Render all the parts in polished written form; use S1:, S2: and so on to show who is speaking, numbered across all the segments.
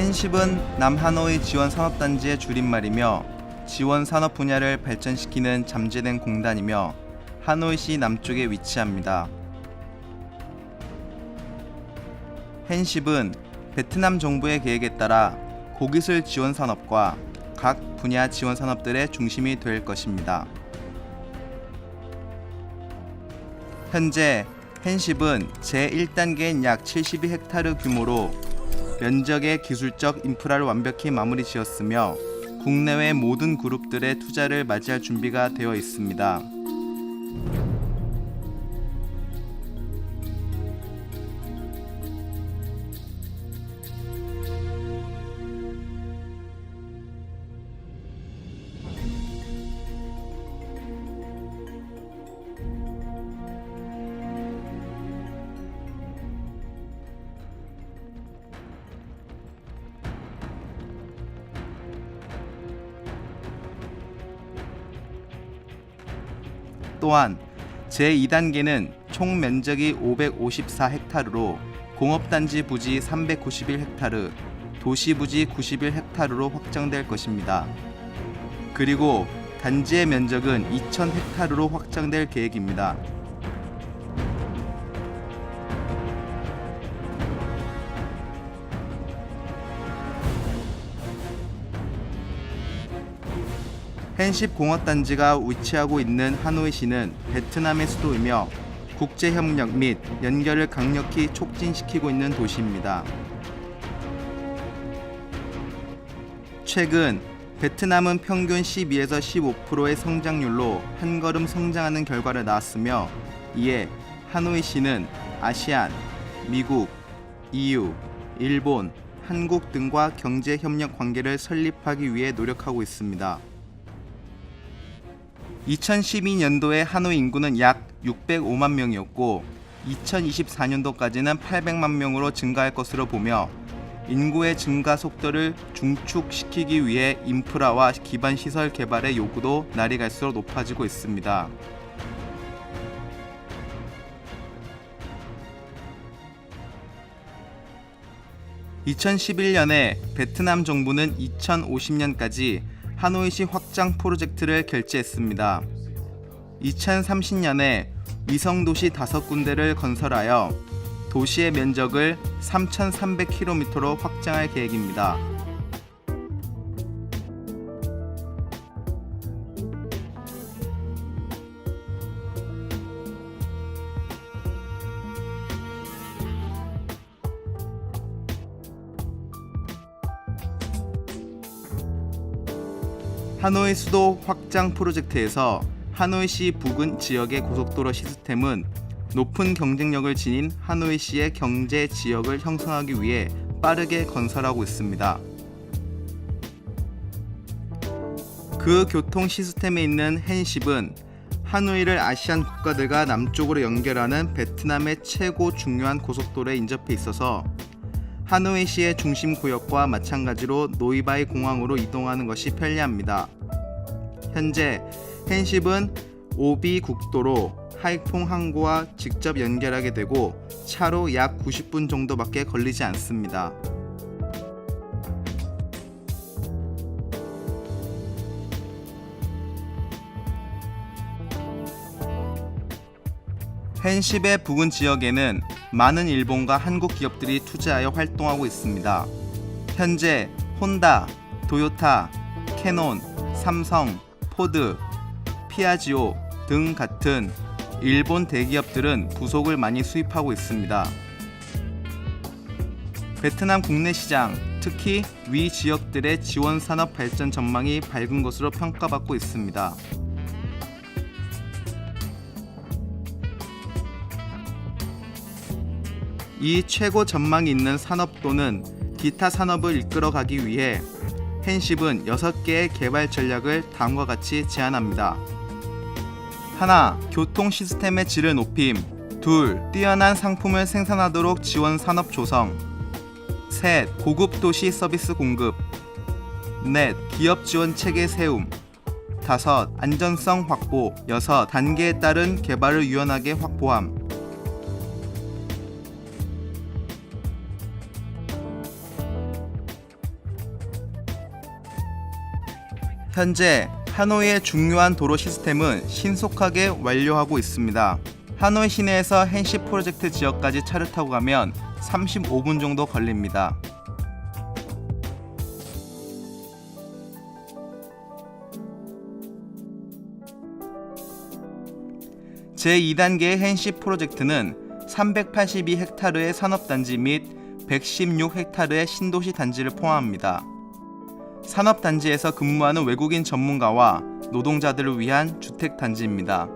S1: 헨십은 남하노이 지원산업단지의 줄임말이며 지원산업 분야를 발전시키는 잠재된 공단이며 하노이시 남쪽에 위치합니다. 헨십은 베트남 정부의 계획에 따라 고기술 지원산업과 각 분야 지원산업들의 중심이 될 것입니다. 현재 헨십은 제1단계인 약 72헥타르 규모로 면적의 기술적 인프라를 완벽히 마무리 지었으며 국내외 모든 그룹들의 투자를 맞이할 준비가 되어 있습니다. 또한 제2단계는 총 면적이 554헥타르로 공업단지 부지 391헥타르, 도시부지 91헥타르로 확장될 것입니다. 그리고 단지의 면적은 2000헥타르로 확장될 계획입니다. 헨십 공업단지가 위치하고 있는 하노이시는 베트남의 수도이며 국제협력 및 연결을 강력히 촉진시키고 있는 도시입니다. 최근 베트남은 평균 12에서 15%의 성장률로 한 걸음 성장하는 결과를 낳았으며 이에 하노이시는 아시안, 미국, EU, 일본, 한국 등과 경제협력 관계를 설립하기 위해 노력하고 있습니다. 2012년도에 하노이 인구는 약 605만 명이었고 2024년도까지는 800만 명으로 증가할 것으로 보며 인구의 증가 속도를 중축시키기 위해 인프라와 기반 시설 개발의 요구도 날이 갈수록 높아지고 있습니다. (2011년에) 베트남 정부는 2050년까지 하노이시 확장 프로젝트를 결제했습니다. 2030년에 위성도시 5군데를 건설하여 도시의 면적을 3,300km로 확장할 계획입니다. 하노이 수도 확장 프로젝트에서 하노이시 부근 지역의 고속도로 시스템은 높은 경쟁력을 지닌 하노이시의 경제 지역을 형성하기 위해 빠르게 건설하고 있습니다. 그 교통 시스템에 있는 헨십은 하노이를 아시안 국가들과 남쪽으로 연결하는 베트남의 최고 중요한 고속도로에 인접해 있어서 하노이시의 중심 구역과 마찬가지로 노이바이 공항으로 이동하는 것이 편리합니다. 현재 헨십은 오비 국도로 하이퐁 항구와 직접 연결하게 되고 차로 약 90분 정도밖에 걸리지 않습니다. 헨십의 부근 지역에는 많은 일본과 한국 기업들이 투자하여 활동하고 있습니다. 현재 혼다, 도요타, 캐논, 삼성, 포드, 피아지오 등 같은 일본 대기업들은 부속을 많이 수입하고 있습니다. 베트남 국내 시장, 특히 위 지역들의 지원 산업 발전 전망이 밝은 것으로 평가받고 있습니다. 이 최고 전망이 있는 산업 또는 기타 산업을 이끌어가기 위해 헨십은 6개의 개발 전략을 다음과 같이 제안합니다. 1. 교통 시스템의 질을 높임. 2. 뛰어난 상품을 생산하도록 지원 산업 조성. 3. 고급 도시 서비스 공급. 4. 기업 지원 체계 세움. 5. 안전성 확보. 6. 단계에 따른 개발을 유연하게 확보함. 현재 하노이의 중요한 도로 시스템은 신속하게 완료하고 있습니다. 하노이 시내에서 헨시 프로젝트 지역까지 차를 타고 가면 35분 정도 걸립니다. 제2단계의 헨시 프로젝트는 382헥타르의 산업단지 및 116헥타르의 신도시 단지를 포함합니다. 산업단지에서 근무하는 외국인 전문가와 노동자들을 위한 주택단지입니다.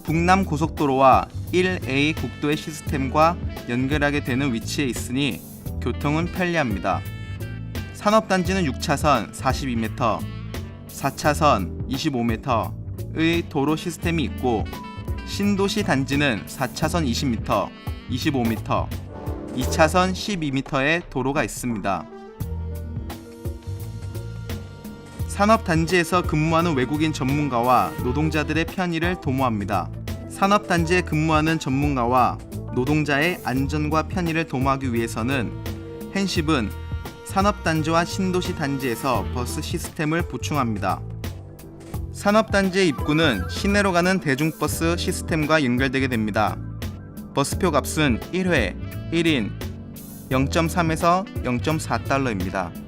S1: 북남 고속도로와 1A 국도의 시스템과 연결하게 되는 위치에 있으니 교통은 편리합니다. 산업단지는 6차선 42m, 4차선 25m의 도로 시스템이 있고 신도시 단지는 4차선 20m, 25m, 2차선 12m의 도로가 있습니다. 산업단지에서 근무하는 외국인 전문가와 노동자들의 편의를 도모합니다. 산업단지에 근무하는 전문가와 노동자의 안전과 편의를 도모하기 위해서는 헨십은 산업단지와 신도시 단지에서 버스 시스템을 보충합니다. 산업단지의 입구는 시내로 가는 대중버스 시스템과 연결되게 됩니다. 버스표 값은 1회 1인 0.3에서 0.4달러입니다.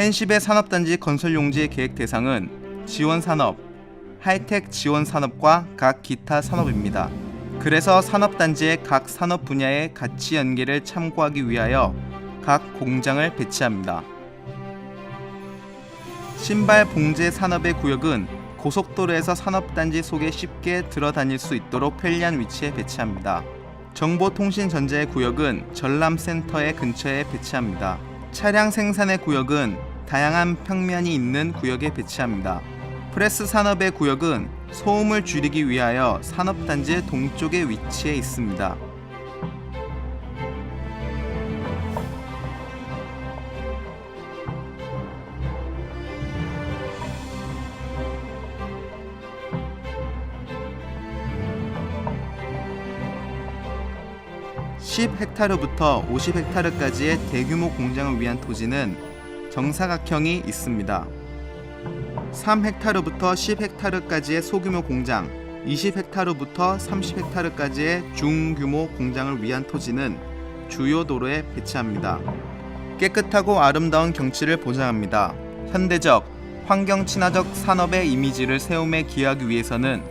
S1: 헨십의 산업단지 건설 용지의 계획 대상은 지원산업, 하이텍 지원산업과 각 기타 산업입니다. 그래서 산업단지의 각 산업 분야의 가치 연계를 참고하기 위하여 각 공장을 배치합니다. 신발 봉제 산업의 구역은 고속도로에서 산업단지 속에 쉽게 들어다닐 수 있도록 편리한 위치에 배치합니다. 정보통신전자의 구역은 전람센터의 근처에 배치합니다. 차량 생산의 구역은 다양한 평면이 있는 구역에 배치합니다. 프레스 산업의 구역은 소음을 줄이기 위하여 산업단지의 동쪽에 위치해 있습니다. (10헥타르부터 50헥타르까지의) 대규모 공장을 위한 토지는 정사각형이 있습니다. 3헥타르부터 10헥타르까지의 소규모 공장, 20헥타르부터 30헥타르까지의 중규모 공장을 위한 토지는 주요 도로에 배치합니다. 깨끗하고 아름다운 경치를 보장합니다. 현대적, 환경 친화적 산업의 이미지를 세움에 기여하기 위해서는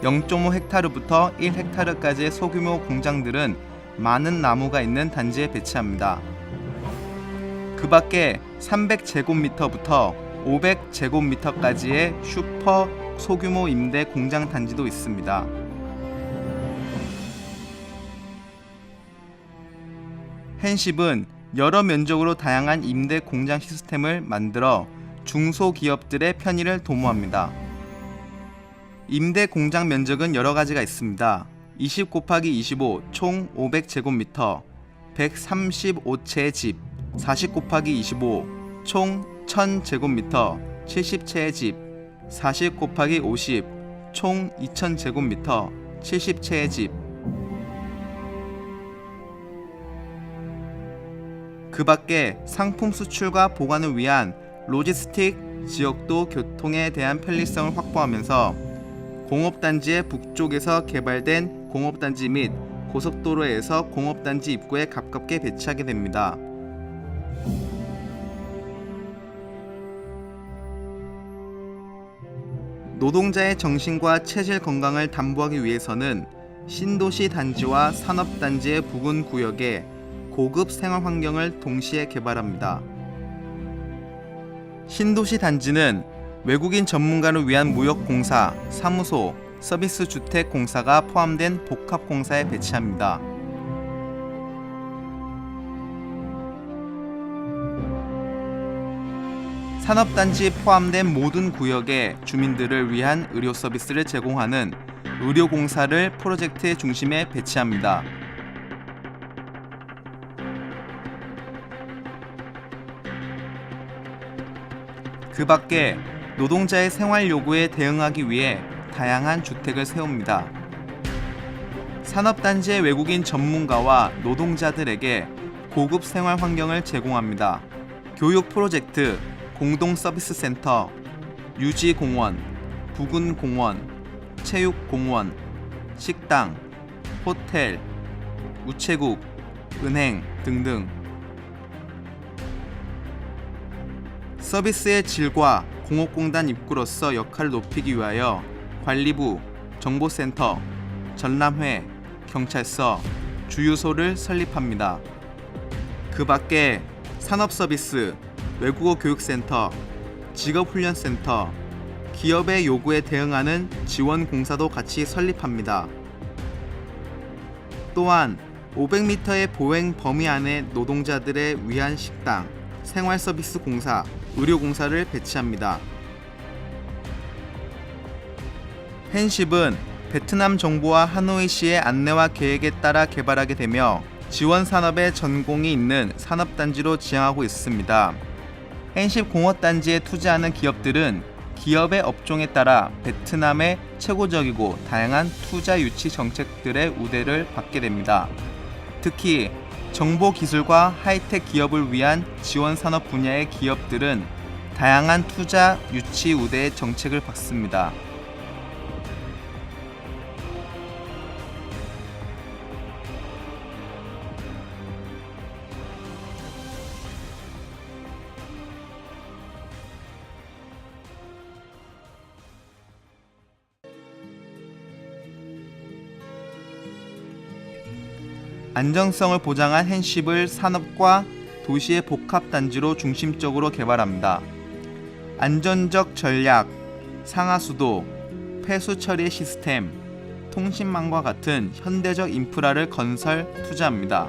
S1: 0.5헥타르부터 1헥타르까지의 소규모 공장들은 많은 나무가 있는 단지에 배치합니다. 그 밖에 300제곱미터부터 500제곱미터까지의 슈퍼 소규모 임대 공장 단지도 있습니다. 헨십은 여러 면적으로 다양한 임대 공장 시스템을 만들어 중소기업들의 편의를 도모합니다. 임대 공장 면적은 여러 가지가 있습니다. 20 곱하기 25 총 500제곱미터, 135채의 집, 40 곱하기 25 총 1000제곱미터, 70채의 집, 40 곱하기 50 총 2000제곱미터, 70채의 집. 그 밖에 상품 수출과 보관을 위한 로지스틱 지역도 교통에 대한 편리성을 확보하면서 공업단지의 북쪽에서 개발된 공업단지 및 고속도로에서 공업단지 입구에 가깝게 배치하게 됩니다. 노동자의 정신과 체질 건강을 담보하기 위해서는 신도시 단지와 산업단지의 부근 구역에 고급 생활 환경을 동시에 개발합니다. 신도시 단지는 외국인 전문가를 위한 무역공사, 사무소, 서비스 주택 공사가 포함된 복합공사에 배치합니다. 산업단지에 포함된 모든 구역의 주민들을 위한 의료 서비스를 제공하는 의료공사를 프로젝트의 중심에 배치합니다. 그 밖에 노동자의 생활 요구에 대응하기 위해 다양한 주택을 세웁니다. 산업단지의 외국인 전문가와 노동자들에게 고급 생활 환경을 제공합니다. 교육 프로젝트, 공동 서비스 센터, 유지공원, 부근공원, 체육공원, 식당, 호텔, 우체국, 은행 등등. 서비스의 질과 공업공단 입구로서 역할을 높이기 위하여 관리부, 정보센터, 전람회, 경찰서, 주유소를 설립합니다. 그 밖에 산업서비스, 외국어 교육센터, 직업훈련센터, 기업의 요구에 대응하는 지원공사도 같이 설립합니다. 또한 500m의 보행 범위 안에 노동자들을 위한 식당, 생활서비스 공사, 의료공사를 배치합니다. 헨십은 베트남 정부와 하노이시의 안내와 계획에 따라 개발하게 되며 지원 산업에 전공이 있는 산업단지로 지향하고 있습니다. 헨십 공업단지에 투자하는 기업들은 기업의 업종에 따라 베트남의 최고적이고 다양한 투자 유치 정책들의 우대를 받게 됩니다. 특히 정보기술과 하이텍 기업을 위한 지원 산업 분야의 기업들은 다양한 투자 유치 우대의 정책을 받습니다. 안정성을 보장한 헨십을 산업과 도시의 복합단지로 중심적으로 개발합니다. 안전적 전략, 상하수도, 폐수 처리 시스템, 통신망과 같은 현대적 인프라를 건설, 투자합니다.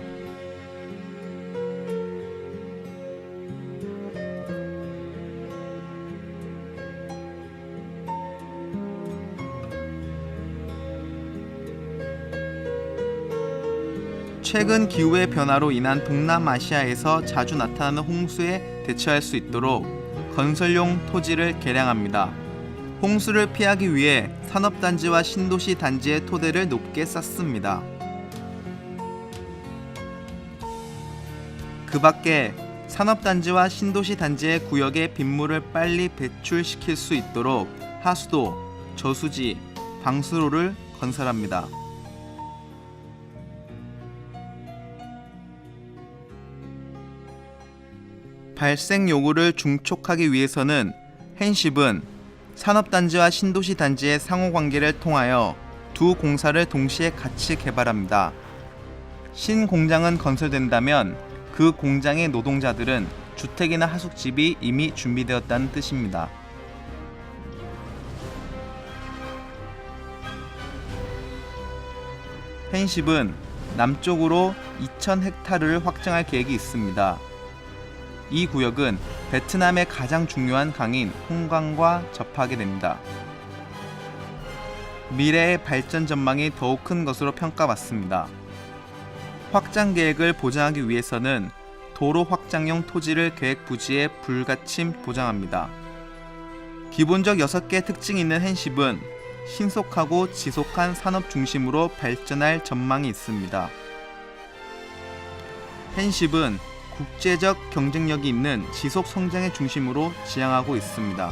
S1: 최근 기후의 변화로 인한 동남아시아에서 자주 나타나는 홍수에 대처할 수 있도록 건설용 토지를 개량합니다. 홍수를 피하기 위해 산업단지와 신도시 단지의 토대를 높게 쌓습니다. 그 밖에 산업단지와 신도시 단지의 구역에 빗물을 빨리 배출시킬 수 있도록 하수도, 저수지, 방수로를 건설합니다. 발생 요구를 중촉하기 위해서는 헨십은 산업단지와 신도시 단지의 상호관계를 통하여 두 공사를 동시에 같이 개발합니다. 신공장은 건설된다면 그 공장의 노동자들은 주택이나 하숙집이 이미 준비되었다는 뜻입니다. 헨십은 남쪽으로 2,000헥타르를 확장할 계획이 있습니다. 이 구역은 베트남의 가장 중요한 강인 홍강과 접하게 됩니다. 미래의 발전 전망이 더욱 큰 것으로 평가받습니다. 확장 계획을 보장하기 위해서는 도로 확장용 토지를 계획 부지에 불가침 보장합니다. 기본적 6개의 특징이 있는 헨십은 신속하고 지속한 산업 중심으로 발전할 전망이 있습니다. 헨십은 국제적 경쟁력이 있는 지속 성장의 중심으로 지향하고 있습니다.